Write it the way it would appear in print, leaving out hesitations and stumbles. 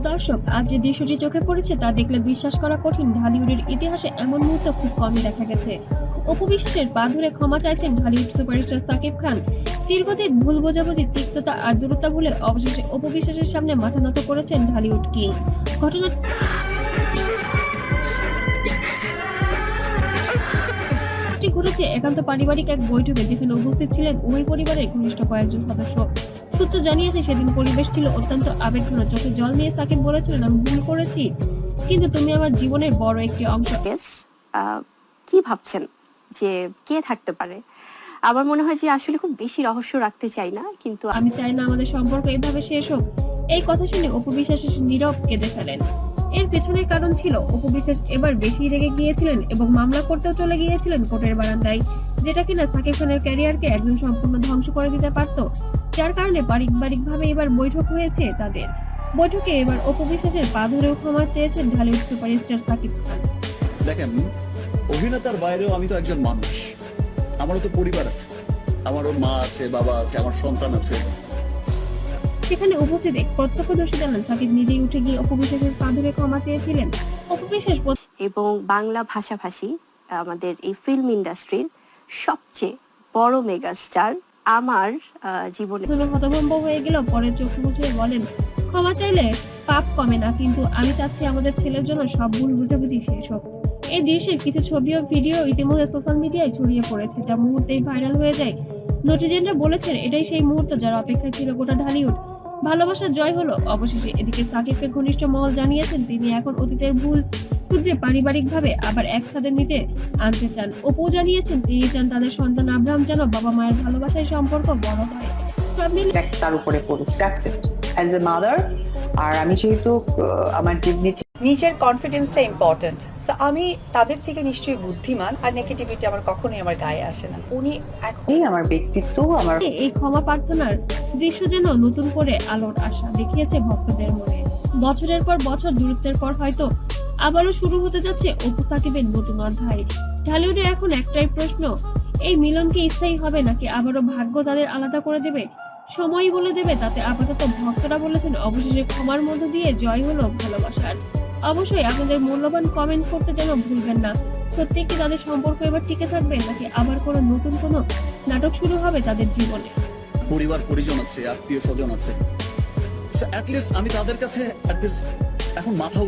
দর্শক, আজ যে দৃশ্যটি চোখে পড়েছে তা দেখলে বিশ্বাস করা কঠিন। ঢালিউডের ইতিহাসে এমন মুহূর্ত খুব কমই দেখা গেছে। অপু বিশ্বাসের পা ধরে ক্ষমা চাইছেন ঢালিউড সুপারস্টার সাকিব খান। দীর্ঘদিন ভুল বোঝাবুঝি, তিক্ততা আর দূরত্ব ভুলে অবশেষে অপু বিশ্বাসের সামনে মাথা নত করেছেন ঢালিউড কিং। ঘটনাটি ঘটেছে একান্ত পারিবারিক এক বৈঠকে, যেখানে উপস্থিত ছিলেন উভয় পরিবারের ঘনিষ্ঠ কয়েকজন সদস্য। সূত্র জানিয়েছে, সেদিন পরিবেশ ছিল অত্যন্ত আবেগঘন। চোখে জল নিয়ে সাকিব বলেছিলেন, আমি ভুল করেছি, কিন্তু তুমি আমার জীবনের বড় একটি অংশ। কি ভাবছেন যে কে থাকতে পারে? আমার মনে হয় যে আসলে খুব বেশি রহস্য রাখতে চাই না, কিন্তু আমি চাই না আমাদের সম্পর্ক এভাবে শেষ হোক। এই কথা শুনে অপু বিশ্বাস নীরব কেঁদে ফেলেন। এর পেছনের কারণ ছিল, অপু বিশ্বাস এবার বেশি রেগে গিয়েছিলেন এবং মামলা করতেও চলে গিয়েছিলেন কোর্টের বারান্দায়, যেটা কিনা সাকিব খানের ক্যারিয়ারকে একদম সম্পূর্ণ ধ্বংস করে দিতে পারত। যার কারণে পারিবারিকভাবে এবার বৈঠক হয়েছে তাদের। বৈঠকে এবার অপু বিশ্বাসের পা ধরেও ক্ষমা চেয়েছেন ঢালিউড সুপারস্টার সাকিব খান। দেখেন, অভিনেতার বাইরেও আমি তো একজন মানুষ, আমারও তো পরিবার আছে, আমারও মা আছে, বাবা আছে, আমার সন্তান আছে। সেখানে উপস্থিত এক প্রত্যক্ষদর্শী জানান, সাকিব নিজেই উঠে গিয়ে অপু বিশ্বাসের পা ধরে ক্ষমা চেয়েছিলেন। অপু বিশ্বাস এবং বাংলা ভাষাভাষী আমাদের এই ফিল্ম ইন্ডাস্ট্রির সবচেয়ে বড় মেগাস্টার আমার জীবনে হতভম্ব হয়ে গেল। পরে চোখ মুছে বলেন, ক্ষমা চাইলে পাপ কমে না, কিন্তু আমি চাচ্ছি আমাদের ছেলের জন্য সব ভুল বুঝাবুঝি শেষ হোক। এই দৃশ্যের কিছু ছবি ও ভিডিও ইতিমধ্যে সোশ্যাল মিডিয়ায় ছড়িয়ে পড়েছে, যা মুহূর্তেই ভাইরাল হয়ে যায়। নেটিজেনরা বলেছেন, এটাই সেই মুহূর্ত যার অপেক্ষা ছিল গোটা ঢালিউড। ভালোবাসার জয় হলো অবশেষে। এদিকে সাকিবকে ঘনিষ্ঠ মহল জানিয়েছেন, তিনি এখন অতীতের ভুল শুধরে পারিবারিকভাবে আবার এক ছাদের নিচে আনতে চান। অপু জানিয়েছেন, তিনি চান তাদের সন্তান আব্রাহাম যেন বাবা মায়ের ভালোবাসায় সম্পর্ক বড় হয়। সব মিলে তার উপরে পড়ুক, that's it, as a mother. আর আমি যেহেতু আমার ডিগনিটি, নিজের কনফিডেন্সটা ইম্পর্টেন্ট, সো আমি তাদের থেকে নিশ্চয়ই বুদ্ধিমান, আর নেগেটিভিটি আমার কখনোই আমার গায়ে আসে না। উনি এখনই আমার ব্যক্তিত্ব, আমার এই ক্ষমা প্রার্থনার দৃশ্য যেন নতুন করে আলোর আশা দেখিয়েছে ভক্তদের মনে। বছরের পর বছর দূরত্বের পর হয়তো আবারও শুরু হতে যাচ্ছে অপু সাকিবের নতুন অধ্যায়। ঢালিউডে এখন একটাই প্রশ্ন, এই মিলন কি স্থায়ী হবে, নাকি আবারও ভাগ্য তাদের আলাদা করে দেবে? সময়ই বলে দেবে। তাতে আপাতত ভক্তরা বলেছেন, অবশেষে ক্ষমার মধ্য দিয়ে জয় হলো ভালোবাসার। অবশ্যই আপনাদের মূল্যবান কমেন্ট করতে যেন ভুলবেন না। সত্যি কি তাদের সম্পর্ক এবার টিকে থাকবে, নাকি আবার কোনো নতুন কোনো নাটক শুরু হবে তাদের জীবনে? পরিবার পরিজন আছে, আত্মীয় স্বজন আছে, আমি তাদের কাছে এখন মাথা